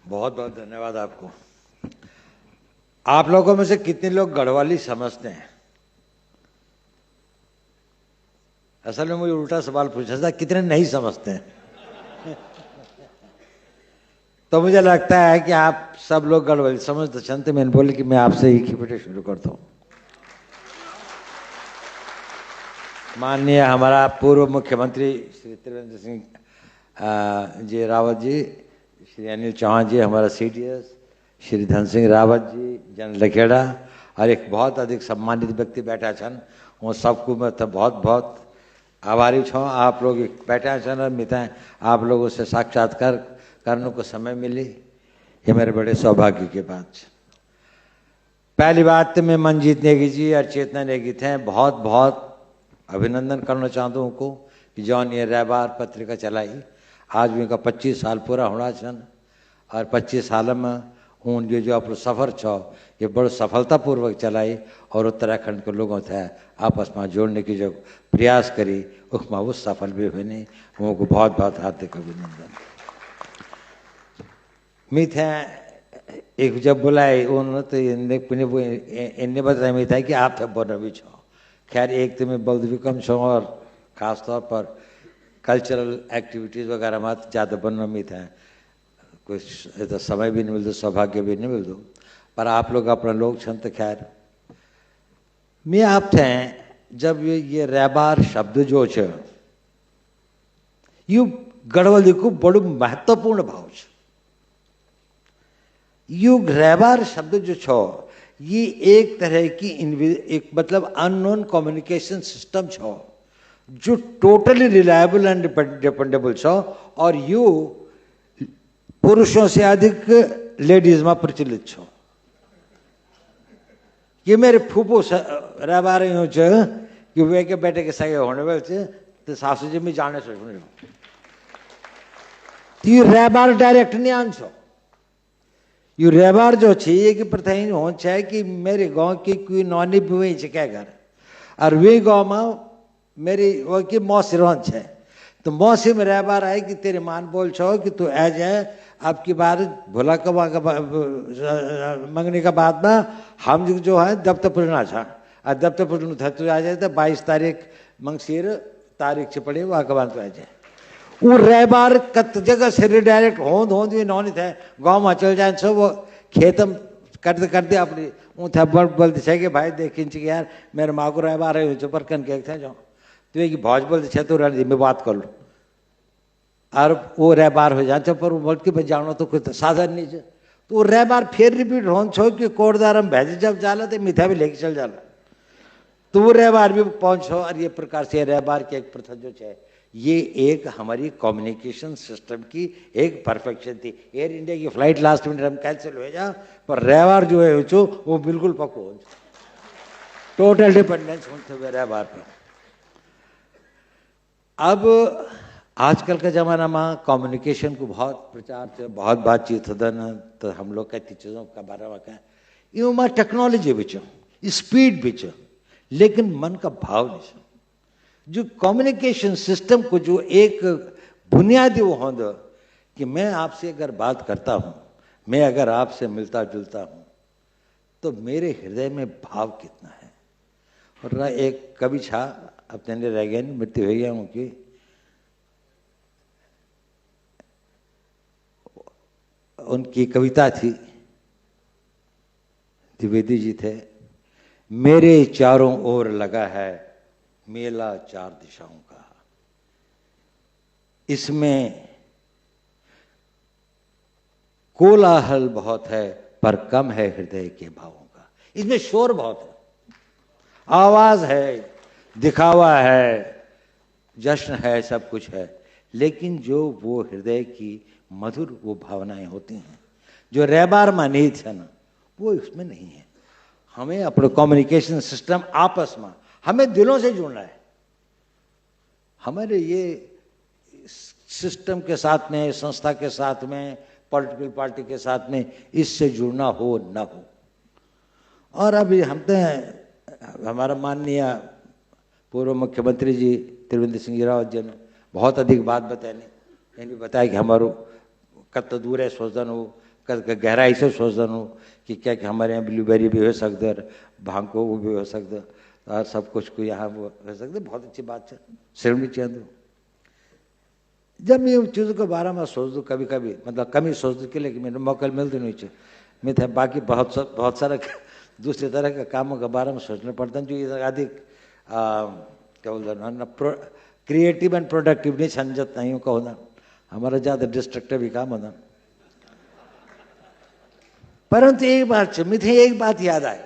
बहुत बहुत धन्यवाद आपको। आप लोगों में से कितने लोग गढ़वाली समझते हैं? असल में मुझे उल्टा सवाल पूछा था, कितने नहीं समझते हैं? तो मुझे लगता है कि आप सब लोग गढ़वाली समझते। चंद मैंने बोले कि मैं आपसे एक ही बेटे शुरू करता हूँ। माननीय हमारा पूर्व मुख्यमंत्री श्री त्रिवेंद्र सिंह जी रावत जी, श्री अनिल चौहान जी, हमारा CDS श्री धन सिंह रावत जी, जन लखेड़ा, और एक बहुत अधिक सम्मानित व्यक्ति बैठा छन, वो सबको मैं तो बहुत बहुत आभारी छूँ। आप लोग बैठा छन और मिता आप लोगों से साक्षात्कार करने को समय मिली, ये मेरे बड़े सौभाग्य की बात है। पहली बात तो मैं मंजीत नेगी जी और चेतना नेगी थे बहुत बहुत अभिनंदन करना चाहता हूँ को कि जौन ये रहबार पत्रिका चलाई, आज भी का 25 साल पूरा होना छन, और 25 साल में उन जो अपना सफ़र छो ये बड़ो सफलतापूर्वक चलाई, और उत्तराखंड के लोगों थे आपस में जोड़ने की जो प्रयास करी उसमें वो सफल भी हुए नहीं। उनको बहुत बहुत हार्दिक अभिनंदन। मैं थे एक जब बुलाए उन्होंने तो इन्हें बताया मैं था कि आप थे बोना भी छो। खैर एक तो मैं बल्द भी कम छो, और ख़ास तौर पर कल्चरल एक्टिविटीज़ वगैरह में ज़्यादा बनना में था, कुछ तो समय भी नहीं मिलता, सौभाग्य भी नहीं मिलता, पर आप लोग अपना लोग छन। तो खैर मैं आप थे जब ये रहबार शब्द जो छ यू गढ़वाली को बड़ो महत्वपूर्ण भाव छ। यू रहबार शब्द जो छो ये एक तरह की एक मतलब अननोन कम्युनिकेशन सिस्टम छो जो टोटली रिलायबल एंड डिपेंडेबल छो, और यू पुरुषों से अधिक लेडीज में प्रचलित छो। ये मेरे फूफो रहबार यूँ छ कि वे के बेटे के सगे होने वाले तो सासू जी में जाने से ये रहबार डायरेक्ट नहीं आन छो। यू रहबार जो छे ये की प्रथा हो है कि मेरे गांव की कोई नौनी भी क्या घर, और वे गांव में मेरी वो की मौसी रोन है, तो मौसी में रहबार आए कि तेरे मान बोल छो कि तू आ जाए अब की बार भोला कबा मंगने का बाद में हम जो है दफ्तरपुर ना छा, और दफ्तरपुर था तू आ जाए तो 22 तारीख मंगसीर तारीख से पड़े वहाँ कबान तो आ जाए। वो रहबार कत जगह से डायरेक्ट होंद होंद भी नौनी थे गाँव में चल जाए सो वो खेतम करते अपनी वो था बोलते छे कि भाई देखिन कि यार मेरे माँ को रहबार है जो पर कन के थे जो तो एक भौज बोलते छे तो रणदी में बात कर लो, और वो रहबार हो जाए पर वो बोल के भाई जानो तो कोई साधन नहीं है, तो वो रहबार फिर रिपीट होन छो कि कोटदार हम भेजे जब जाला तो मिठा भी लेके चल जाला, तो वो रहबार भी पहुंचो। और ये प्रकार से रहबार की एक प्रथा जो है ये एक हमारी कम्युनिकेशन सिस्टम की एक परफेक्शन थी। एयर इंडिया की फ्लाइट लास्ट मिनट हम कैंसिल हो जा, पर रहबार जो है वो बिल्कुल पक्को हो, टोटल डिपेंडेंस होते रहबार पर। अब आजकल का जमाना में कम्युनिकेशन को बहुत प्रचार से बहुत बातचीत होता, तो हम लोग कहती चीज़ों का बारे में कहें यूँ में टेक्नोलॉजी भी स्पीड भी, लेकिन मन का भाव नहीं। जो कम्युनिकेशन सिस्टम को जो एक बुनियादी वो होता कि मैं आपसे अगर बात करता हूँ, मैं अगर आपसे मिलता जुलता हूँ तो मेरे हृदय में भाव कितना है। और एक कवि छा अपने रह गया मृत्यु हो गया उनकी, उनकी कविता थी, द्विवेदी जी थे, मेरे चारों ओर लगा है मेला 4 दिशाओं का, इसमें कोलाहल बहुत है पर कम है हृदय के भावों का। इसमें शोर बहुत है, आवाज है, दिखावा है, जश्न है, सब कुछ है, लेकिन जो वो हृदय की मधुर वो भावनाएं होती हैं जो रहबार में निहित है ना, वो इसमें नहीं है। हमें अपना कम्युनिकेशन सिस्टम आपस में हमें दिलों से जुड़ना है। हमारे ये सिस्टम के साथ में, संस्था के साथ में, पॉलिटिकल पार्टी के साथ में इससे जुड़ना हो ना हो। और अभी हम तो हमारा माननीय पूर्व मुख्यमंत्री जी त्रिवेंद्र सिंह रावत जी ने बहुत अधिक बात बताई, यानी बताया कि हमारो कत दूर है सोचन हो गहराई से सोचता कि क्या कि हमारे यहाँ ब्लूबेरी भी हो सकता है, भांगो वो भी हो सकता है, और सब कुछ को यहाँ वो हो सकता है। बहुत अच्छी बात है, श्रेणी चाहिए। जब मैं उन चीज़ों के बारे में सोच दूँ कभी कभी, मतलब कम ही सोच दूँ कि, लेकिन मेरे मौका मिलते नहीं चाहिए। मैं था बाकी बहुत सारा दूसरे तरह के कामों के बारे में सोचना पड़ता है जो अधिक क्या बोलते हैं ना, क्रिएटिव एंड प्रोडक्टिव नहीं समझत नहीं का होना, हमारा ज़्यादा डिस्ट्रक्टिव ही काम होना। परंतु एक बात मुझे एक बात याद आई,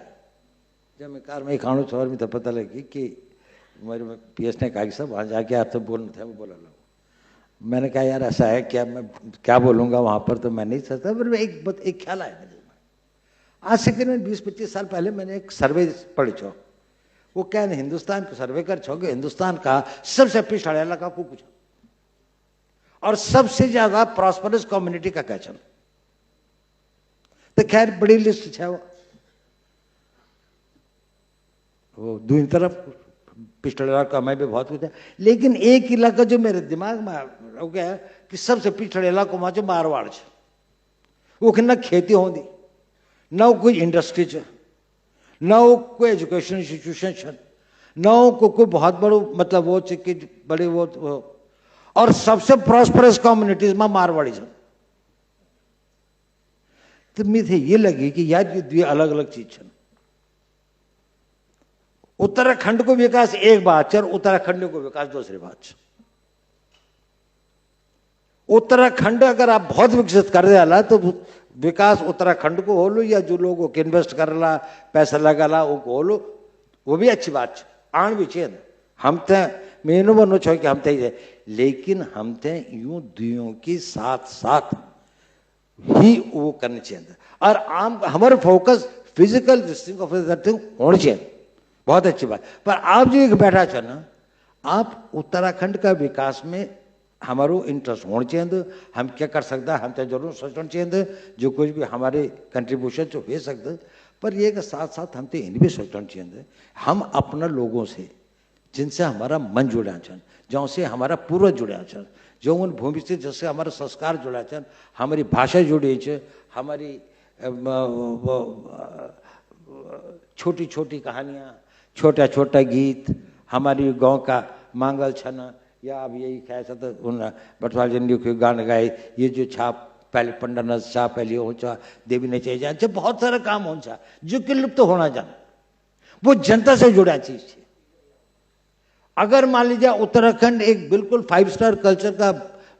जब मैं कार में खाणु छोर में तो पता लगी कि मेरे में PS ने कहा कि सब वहाँ जाके आप तो बोलना था, मैं बोला लो। मैंने कहा यार ऐसा है क्या, मैं क्या बोलूँगा वहाँ पर, तो मैं नहीं सकता। पर एक ख्याल आया मेरे में, आज से करीब 20-25 साल पहले मैंने एक सर्वे पढ़ी छो। वो क्या है, हिंदुस्तान को सर्वे कर छो कि हिंदुस्तान का सबसे पिछड़ा इलाका को पूछा और सबसे ज्यादा प्रॉस्परस कम्युनिटी का कहचन। तो खैर बड़ी लिस्ट है वो दूसरी तरफ पिछड़ा इलाका में भी बहुत कुछ है, लेकिन एक इलाका जो मेरे दिमाग में हो गया है कि सबसे पिछड़े इलाकों में जो मारवाड़ है, वो न खेती होती, न कोई इंडस्ट्री है, न कोई एजुकेशन इंस्टीट्यूशन है, न कोई बहुत बड़ो मतलब वो कि बड़े वो, और सबसे प्रॉस्परस कम्युनिटीज में मारवाड़ी है। तो मुझे ये लगी कि यार ये दो अलग अलग चीज है। उत्तराखंड को विकास एक बात है और उत्तराखंड को विकास दूसरी बात है। उत्तराखंड अगर आप बहुत विकसित कर देला तो विकास उत्तराखंड को हो लो, या जो लोगों को इन्वेस्ट कर ला पैसा लगा ला वो हो लो, वो भी अच्छी बात है, आन भी चाहिए। हम तो मेनू बनो छो कि हम तो, लेकिन हम तो यूं दुओं के साथ साथ ही वो करने चाहिए। और आम हमारे फोकस फिजिकल डिस्टिंग ऑफ होना चाहिए, बहुत अच्छी बात। पर आप जो एक बैठा छो ना, आप उत्तराखंड का विकास में हमारो इंटरेस्ट होना चाहिए। हम क्या कर सकता हम तो जरूर सोचना चाहिए जो कुछ भी हमारे कंट्रीब्यूशन जो हो सकते, पर ये के साथ साथ हम तो इन भी सोचना चाहिए हम अपना लोगों से जिनसे हमारा मन जुड़ा छन, जो से हमारा पूर्वज जुड़ा छन, जो उन भूमि से जैसे हमारा संस्कार जुड़ा छन, हमारी भाषा जुड़ी है, हमारी छोटी छोटी कहानियाँ, छोटा छोटा गीत, हमारी गांव का मांगल छना, या अब यही कह सकते उन बटवाल जंडियों के गान गाए, ये जो छाप पहले पंडा न छा पहले हो चा देवी ने चाहिए जान, बहुत सारा काम हो चा जो कि लुप्त तो होना जान, वो जनता से जुड़ा चीज है। अगर मान लीजिए उत्तराखंड एक बिल्कुल 5 स्टार कल्चर का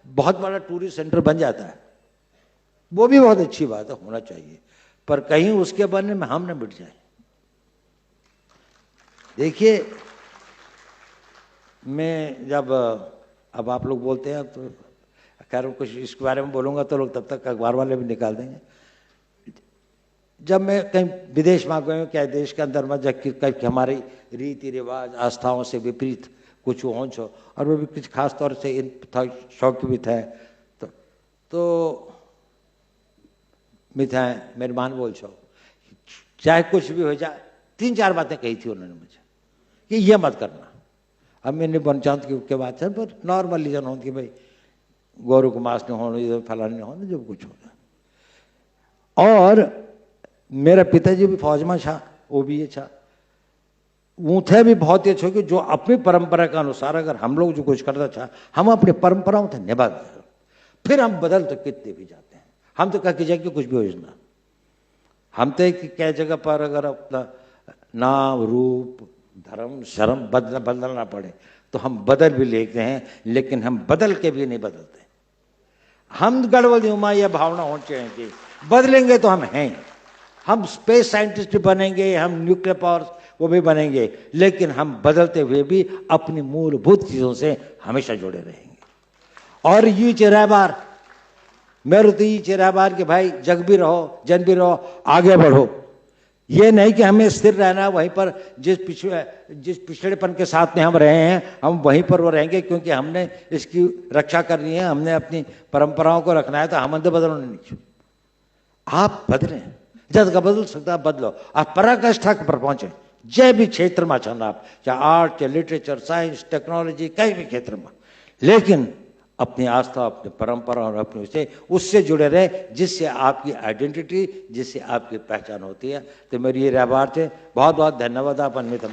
बहुत बड़ा टूरिस्ट सेंटर बन जाता है, वो भी बहुत अच्छी बात है, होना चाहिए, पर कहीं उसके बनने में हम न मिट जाए। देखिए मैं जब अब आप लोग बोलते हैं तो खैर कुछ इसके बारे में बोलूंगा तो लोग तब तक अखबार वाले भी निकाल देंगे। जब मैं कहीं विदेश में गए, क्या देश के अंदर में जब हमारी रीति रिवाज आस्थाओं से विपरीत कुछ हो, और वो भी कुछ खास तौर से इन शौक भी था, तो मिथा मेहरबान बोल छो चाहे कुछ भी हो जाए, 3-4 बातें कही थी उन्होंने मुझे कि ये मत करना। अब मैंने बनचांत के बात है, पर नॉर्मल रीजन हो कि भाई गौरव को मास नहीं होना, फलाने नहीं होना, जो कुछ होगा। और मेरा पिताजी भी फौज में था, वो भी ये था, वो थे भी बहुत ये छो कि जो अपनी परंपरा के अनुसार अगर हम लोग जो कुछ करता था, हम अपनी परंपराओं से निभा दे, फिर हम बदल तो कितने भी जाते हैं। हम तो कह के जाए कुछ भी हो ना, हम तो क्या जगह पर अगर अपना नाम रूप धर्म शर्म बदलना पड़े तो हम बदल भी लेते हैं, लेकिन हम बदल के भी नहीं बदलते। हम गड़बड़ उमा यह भावना होनी चाहिए कि बदलेंगे तो हम हैं, हम स्पेस साइंटिस्ट बनेंगे, हम न्यूक्लियर पावर वो भी बनेंगे, लेकिन हम बदलते हुए भी अपनी मूलभूत चीजों से हमेशा जुड़े रहेंगे। और ये चेहरा बार मेरे तो ये चेहरा बार कि भाई जग भी रहो जन भी रहो, आगे बढ़ो। ये नहीं कि हमें स्थिर रहना वहीं पर, जिस पिछड़ेपन के साथ में हम रहे हैं हम वहीं पर वो रहेंगे, क्योंकि हमने इसकी रक्षा करनी है, हमने अपनी परंपराओं को रखना है, तो हम अंदर बदलना नहीं। आप बदलें, जब का बदल सकता है बदलो, आप पराकाष्ठा पर पहुंचे, जय भी क्षेत्र में चलना, आप चाहे आर्ट चाहे लिटरेचर साइंस टेक्नोलॉजी कहीं भी क्षेत्र में, लेकिन अपनी आस्था, अपनी परंपरा और अपने उससे जुड़े रहे, जिससे आपकी आइडेंटिटी, जिससे आपकी पहचान होती है। तो मेरी ये रहबार थे, बहुत बहुत धन्यवाद आप अन्वित।